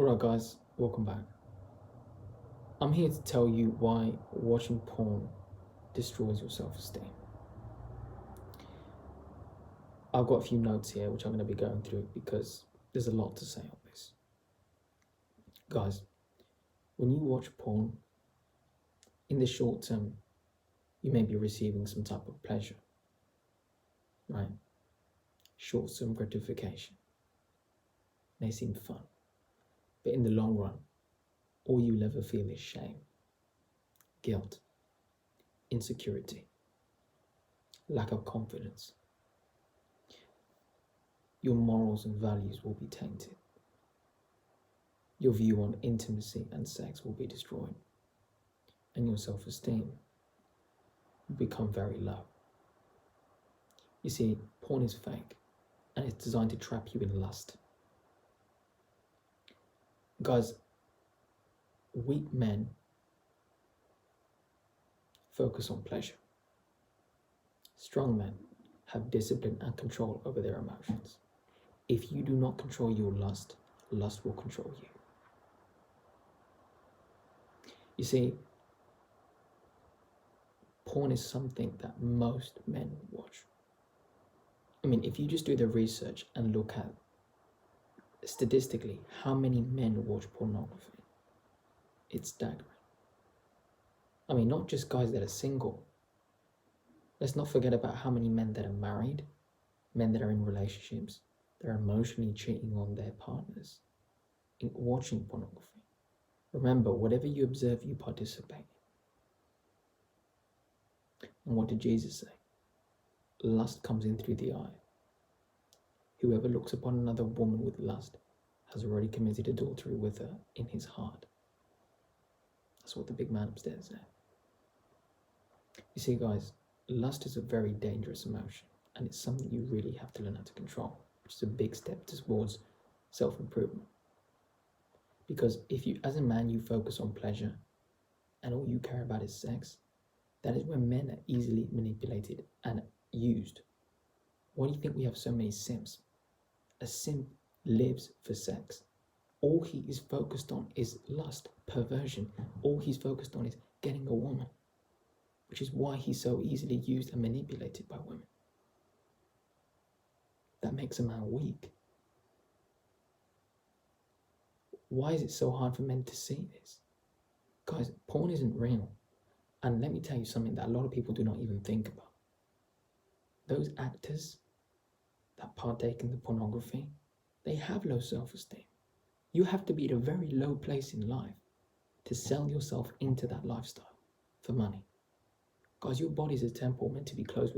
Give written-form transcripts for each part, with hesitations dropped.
Alright, guys, welcome back. I'm here to tell you why watching porn destroys your self esteem. I've got a few notes here which I'm going to be going through because there's a lot to say on this. Guys, when you watch porn, in the short term, you may be receiving some type of pleasure, right? Short term gratification may seem fun, but in the long run, all you'll ever feel is shame, guilt, insecurity, lack of confidence. Your morals and values will be tainted. Your view on intimacy and sex will be destroyed, and your self-esteem will become very low. You see, porn is fake, and it's designed to trap you in lust. Guys, weak men focus on pleasure. Strong men have discipline and control over their emotions. If you do not control your lust, lust will control you. You see, porn is something that most men watch. I mean, if you just do the research and look at statistically how many men watch pornography, it's staggering. I mean, not just guys that are single. Let's not forget about how many men that are married, men that are in relationships, that are emotionally cheating on their partners in watching pornography. Remember, whatever you observe, you participate in. And what did Jesus say? Lust comes in through the eye. Whoever looks upon another woman with lust has already committed adultery with her in his heart. That's what the big man upstairs said. You see, guys, lust is a very dangerous emotion, and it's something you really have to learn how to control, which is a big step towards self-improvement. Because if you, as a man, you focus on pleasure and all you care about is sex, that is where men are easily manipulated and used. Why do you think we have so many simps? A simp lives for sex. All he is focused on is lust, perversion. All he's focused on is getting a woman, which is why he's so easily used and manipulated by women. That makes a man weak. Why is it so hard for men to see this? Guys, porn isn't real. And let me tell you something that a lot of people do not even think about. Those actors that partake in the pornography, they have low self-esteem. You have to be at a very low place in life to sell yourself into that lifestyle for money. Guys, your body is a temple meant to be clothed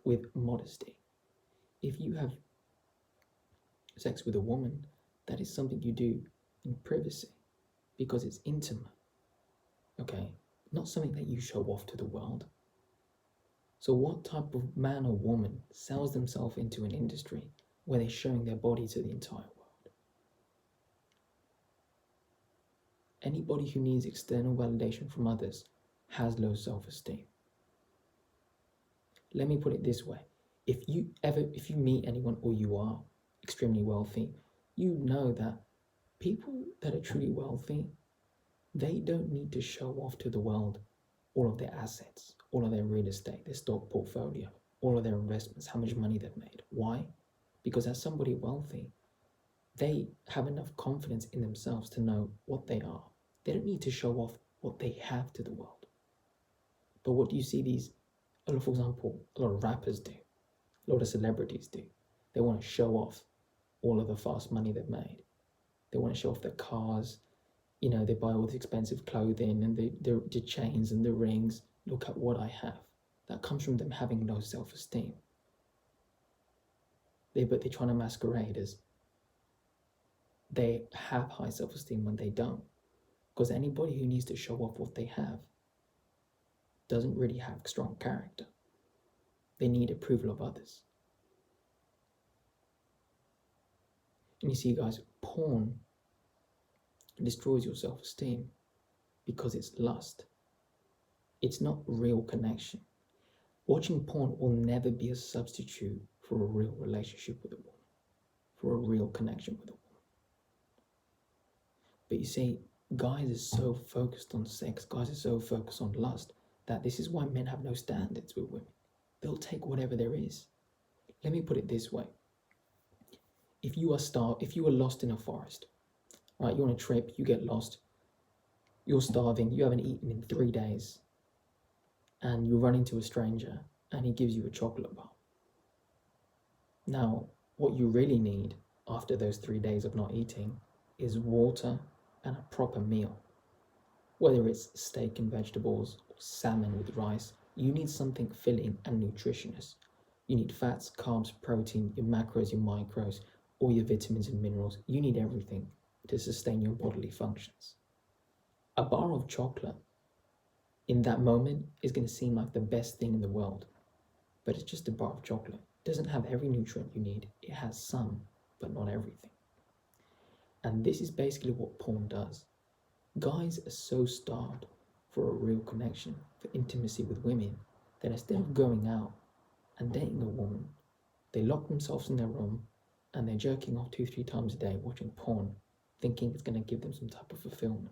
with modesty. If you have sex with a woman, that is something you do in privacy because it's intimate, okay? Not something that you show off to the world. So what type of man or woman sells themselves into an industry where they're showing their body to the entire world? Anybody who needs external validation from others has low self-esteem. Let me put it this way. If you meet anyone or you are extremely wealthy, you know that people that are truly wealthy, they don't need to show off to the world all of their assets, all of their real estate, their stock portfolio, all of their investments, how much money they've made. Why? Because as somebody wealthy, they have enough confidence in themselves to know what they are. They don't need to show off what they have to the world. But what do you see for example, a lot of rappers do, a lot of celebrities do. They want to show off all of the fast money they've made. They want to show off their cars. You know, they buy all this expensive clothing and the chains and the rings. Look at what I have. That comes from them having low self-esteem. But they're trying to masquerade as they have high self-esteem when they don't. Because anybody who needs to show off what they have doesn't really have strong character. They need approval of others. And you see, guys, porn destroys your self-esteem because it's lust. It's not real connection. Watching porn will never be a substitute for a real relationship with a woman, for a real connection with a woman. But you see, guys are so focused on sex, guys are so focused on lust, that this is why men have no standards with women. They'll take whatever there is. Let me put it this way. If you are lost in a forest, right, you're on a trip, you get lost, you're starving, you haven't eaten in 3 days, and you run into a stranger and he gives you a chocolate bar. Now, what you really need after those 3 days of not eating is water and a proper meal. Whether it's steak and vegetables or salmon with rice, you need something filling and nutritious. You need fats, carbs, protein, your macros, your micros, all your vitamins and minerals. You need everything to sustain your bodily functions. A bar of chocolate in that moment is going to seem like the best thing in the world, but it's just a bar of chocolate. It doesn't have every nutrient you need. It has some, but not everything. And this is basically what porn does. Guys are so starved for a real connection, for intimacy with women, that instead of going out and dating a woman, they lock themselves in their room and they're jerking off 2-3 times a day watching porn, thinking it's going to give them some type of fulfillment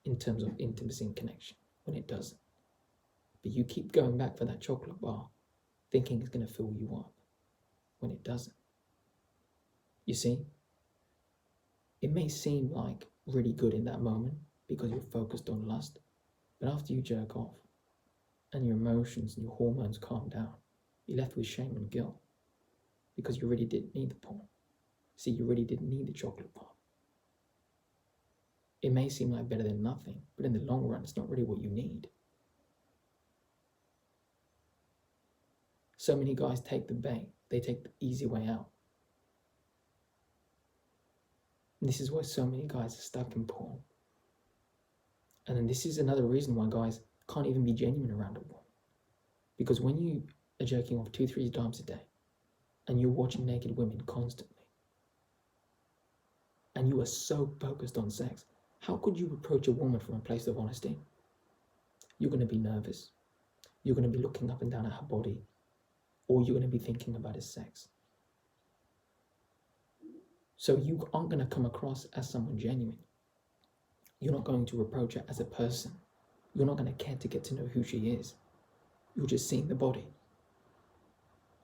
in terms of intimacy and connection, when it doesn't. But you keep going back for that chocolate bar, thinking it's going to fill you up, when it doesn't. You see, it may seem like really good in that moment because you're focused on lust, but after you jerk off and your emotions and your hormones calm down, you're left with shame and guilt because you really didn't need the porn. See, you really didn't need the chocolate bar. It may seem like better than nothing, but in the long run, it's not really what you need. So many guys take the bait. They take the easy way out. And this is why so many guys are stuck in porn. And then this is another reason why guys can't even be genuine around a woman. Because when you are jerking off 2-3 times a day, and you're watching naked women constantly, and you are so focused on sex, how could you approach a woman from a place of honesty? You're going to be nervous. You're going to be looking up and down at her body, or you're going to be thinking about his sex. So you aren't going to come across as someone genuine. You're not going to approach her as a person. You're not going to care to get to know who she is. You're just seeing the body.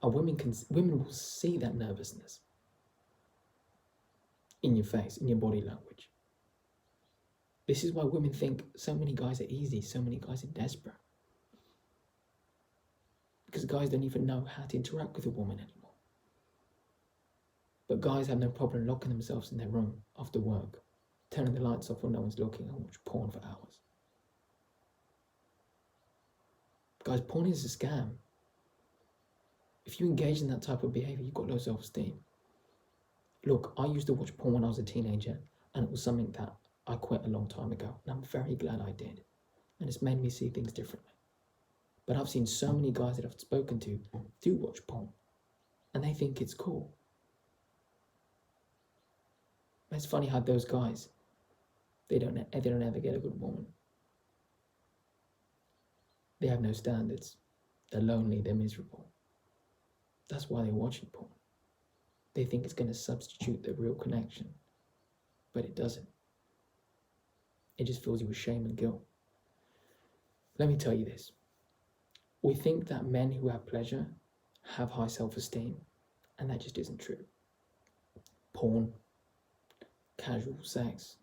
Women will see that nervousness in your face, in your body language. This is why women think so many guys are easy, so many guys are desperate. Because guys don't even know how to interact with a woman anymore. But guys have no problem locking themselves in their room after work, turning the lights off when no one's looking, and watch porn for hours. Guys, porn is a scam. If you engage in that type of behavior, you've got low self-esteem. Look, I used to watch porn when I was a teenager, and it was something that I quit a long time ago, and I'm very glad I did. And it's made me see things differently. But I've seen so many guys that I've spoken to do watch porn, and they think it's cool. It's funny how those guys, they don't ever get a good woman. They have no standards. They're lonely, they're miserable. That's why they're watching porn. They think it's going to substitute their real connection, but it doesn't. It just fills you with shame and guilt. Let me tell you this. We think that men who have pleasure have high self-esteem, and that just isn't true. Porn, casual sex,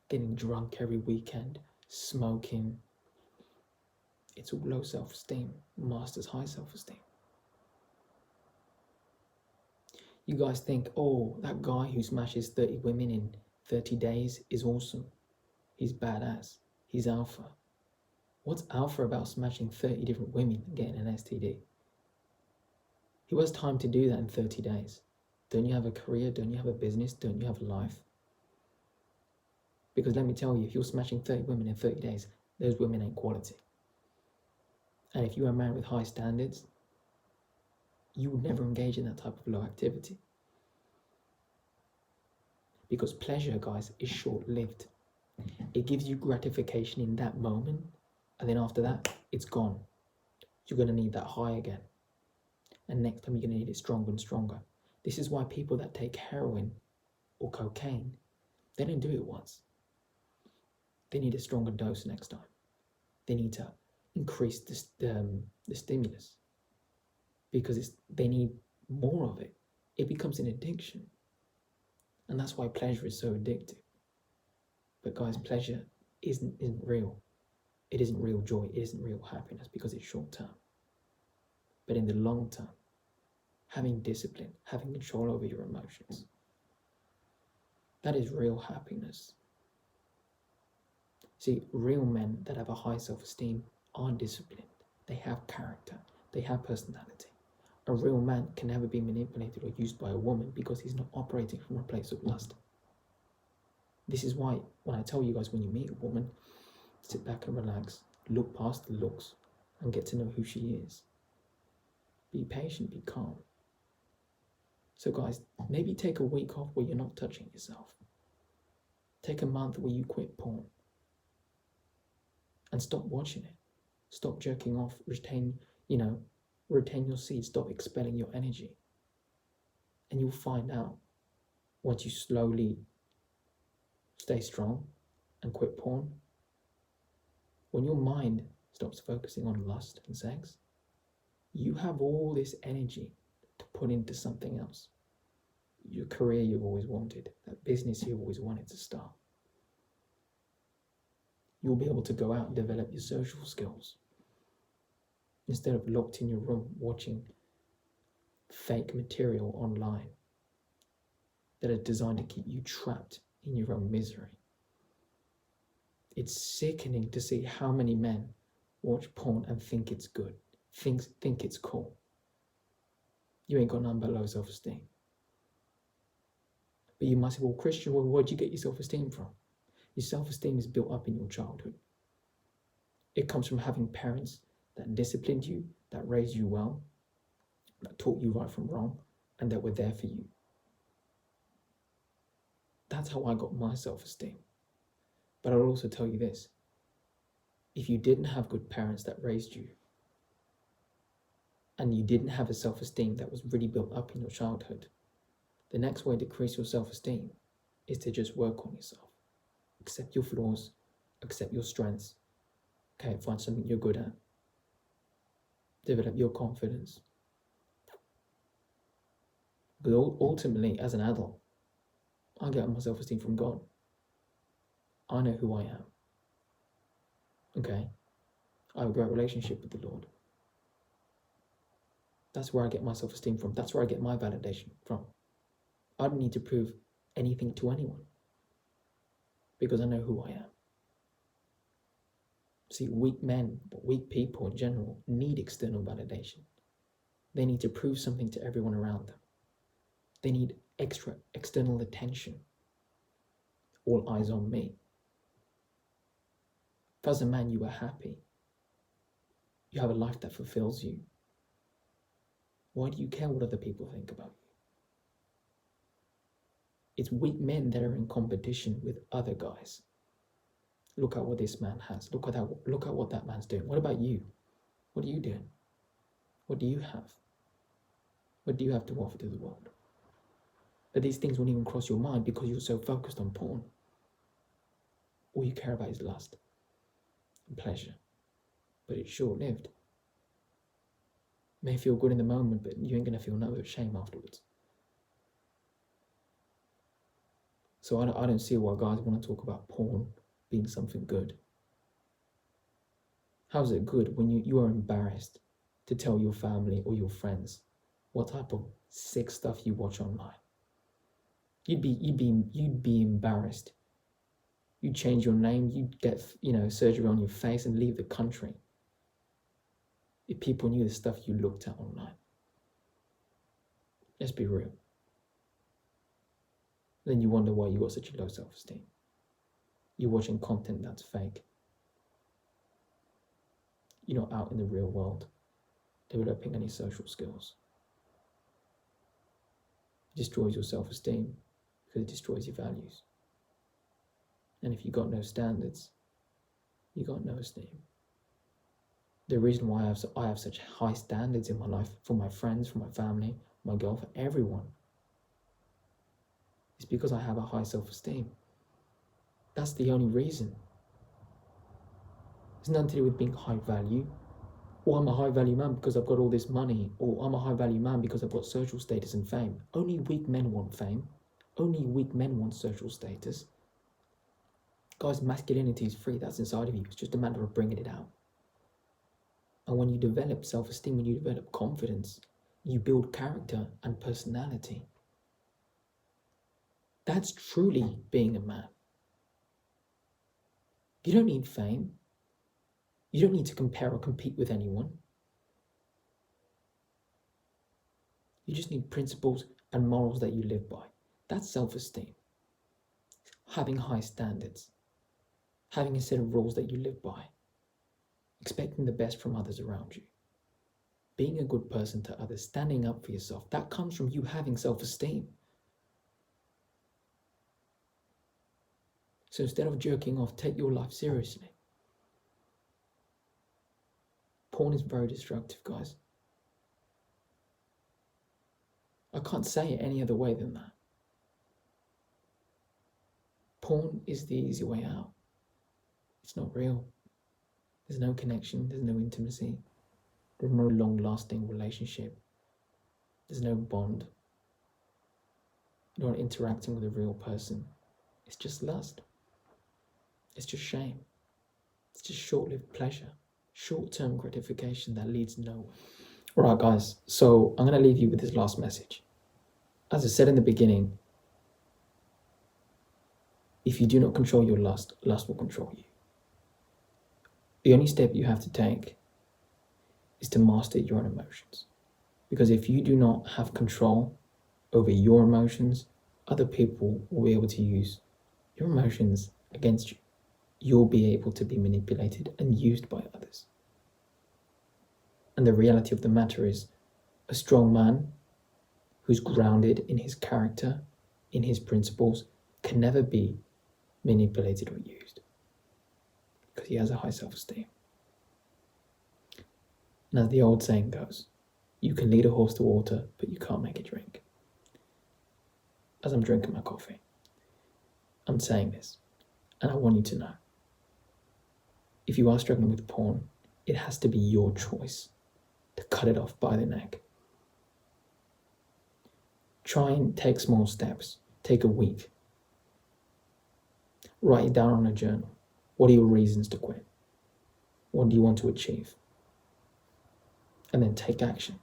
getting drunk every weekend, smoking, it's all low self-esteem, masters high self-esteem. You guys think, oh, that guy who smashes 30 women in 30 days is awesome. He's badass. He's alpha. What's alpha about smashing 30 different women and getting an STD? Who has time to do that in 30 days? Don't you have a career? Don't you have a business? Don't you have a life? Because let me tell you, if you're smashing 30 women in 30 days, those women ain't quality. And if you are a man with high standards, you would never engage in that type of low activity. Because pleasure, guys, is short-lived. It gives you gratification in that moment, and then after that, it's gone. You're going to need that high again. And next time, you're going to need it stronger and stronger. This is why people that take heroin or cocaine, they don't do it once. They need a stronger dose next time. They need to increase the stimulus because they need more of it. It becomes an addiction. And that's why pleasure is so addictive. But guys, pleasure isn't real. It isn't real joy. It isn't real happiness because it's short term. But in the long term, having discipline, having control over your emotions, that is real happiness. See, real men that have a high self-esteem are disciplined. They have character. They have personality. A real man can never be manipulated or used by a woman because he's not operating from a place of lust. This is why when I tell you guys, when you meet a woman, sit back and relax, look past the looks and get to know who she is. Be patient, be calm. So guys, maybe take a week off where you're not touching yourself. Take a month where you quit porn. And stop watching it. Stop jerking off, retain your seed, stop expelling your energy. And you'll find out, once you slowly stay strong and quit porn, when your mind stops focusing on lust and sex, you have all this energy to put into something else. Your career you've always wanted, that business you've always wanted to start. You'll be able to go out and develop your social skills instead of locked in your room watching fake material online that are designed to keep you trapped in your own misery. It's sickening to see how many men watch porn and think it's good, think it's cool. You ain't got none but low self-esteem. But you might say, well, Christian, where'd you get your self-esteem from? Your self-esteem is built up in your childhood. It comes from having parents that disciplined you, that raised you well, that taught you right from wrong, and that were there for you. That's how I got my self-esteem. But I'll also tell you this. If you didn't have good parents that raised you, and you didn't have a self-esteem that was really built up in your childhood, the next way to increase your self-esteem is to just work on yourself. Accept your flaws, accept your strengths. Okay, find something you're good at. Develop your confidence. But ultimately, as an adult, I get my self-esteem from God. I know who I am. Okay? I have a great relationship with the Lord. That's where I get my self-esteem from. That's where I get my validation from. I don't need to prove anything to anyone because I know who I am. See, weak men, weak people in general, need external validation. They need to prove something to everyone around them. They need extra external attention. All eyes on me. If as a man you are happy, you have a life that fulfills you, why do you care what other people think about you? It's weak men that are in competition with other guys. Look at what this man has. Look at what that man's doing. What about you? What are you doing? What do you have? What do you have to offer to the world? But these things won't even cross your mind because you're so focused on porn. All you care about is lust and pleasure. But it's short-lived. May feel good in the moment, but you ain't going to feel no shame afterwards. So I don't see why guys want to talk about porn being something good. How's it good when you are embarrassed to tell your family or your friends what type of sick stuff you watch online? You'd be embarrassed. You'd change your name. You'd get surgery on your face and leave the country if people knew the stuff you looked at online. Let's be real. Then you wonder why you got such a low self-esteem. You're watching content that's fake. You're not out in the real world developing any social skills. It destroys your self-esteem because it destroys your values. And if you got no standards, you got no esteem. The reason why I have such high standards in my life for my friends, for my family, my girl, for everyone, is because I have a high self-esteem. That's the only reason. It's nothing to do with being high value. Or I'm a high value man because I've got all this money. Or I'm a high value man because I've got social status and fame. Only weak men want fame. Only weak men want social status. Guys, masculinity is free. That's inside of you. It's just a matter of bringing it out. And when you develop self-esteem, when you develop confidence, you build character and personality. That's truly being a man. You don't need fame. You don't need to compare or compete with anyone. You just need principles and morals that you live by. That's self-esteem. Having high standards. Having a set of rules that you live by. Expecting the best from others around you. Being a good person to others. Standing up for yourself. That comes from you having self-esteem. So instead of jerking off, take your life seriously. Porn is very destructive, guys. I can't say it any other way than that. Porn is the easy way out. It's not real. There's no connection, there's no intimacy, there's no long-lasting relationship, there's no bond. You're not interacting with a real person. It's just lust. It's just shame. It's just short-lived pleasure, short-term gratification that leads nowhere. All right, guys, so I'm going to leave you with this last message. As I said in the beginning, if you do not control your lust, lust will control you. The only step you have to take is to master your own emotions. Because if you do not have control over your emotions, other people will be able to use your emotions against you. You'll be able to be manipulated and used by others. And the reality of the matter is, a strong man who's grounded in his character, in his principles, can never be manipulated or used. Because he has a high self-esteem. And as the old saying goes, you can lead a horse to water, but you can't make it drink. As I'm drinking my coffee, I'm saying this, and I want you to know, if you are struggling with porn, it has to be your choice to cut it off by the neck. Try and take small steps. Take a week. Write it down on a journal. What are your reasons to quit? What do you want to achieve? And then take action.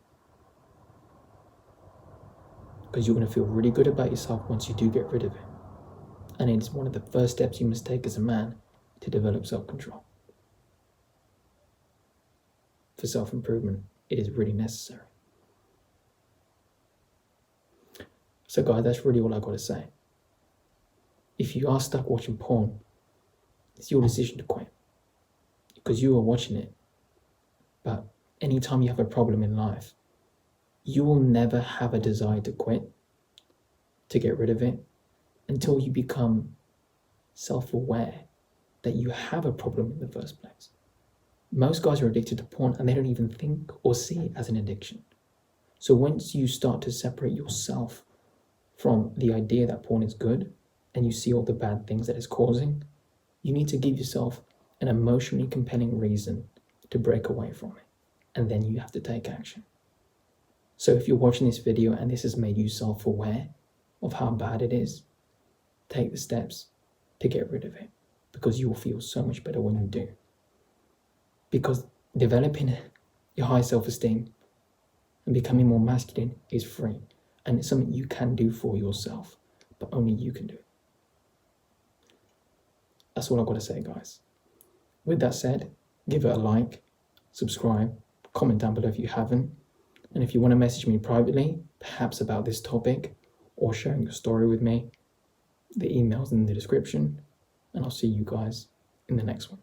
Because you're going to feel really good about yourself once you do get rid of it. And it's one of the first steps you must take as a man to develop self-control. For self-improvement, it is really necessary. So guys, that's really all I got to say. If you are stuck watching porn, it's your decision to quit. Because you are watching it. But anytime you have a problem in life, you will never have a desire to quit, to get rid of it, until you become self-aware that you have a problem in the first place. Most guys are addicted to porn and they don't even think or see it as an addiction. So once you start to separate yourself from the idea that porn is good and you see all the bad things that it's causing, you need to give yourself an emotionally compelling reason to break away from it. And then you have to take action. So if you're watching this video and this has made you self-aware of how bad it is, take the steps to get rid of it, because you will feel so much better when you do. Because developing your high self-esteem and becoming more masculine is free, and it's something you can do for yourself, but only you can do it. That's all I've got to say, guys. With that said, give it a like, subscribe, comment down below if you haven't, and if you want to message me privately, perhaps about this topic, or sharing your story with me, the email's in the description, and I'll see you guys in the next one.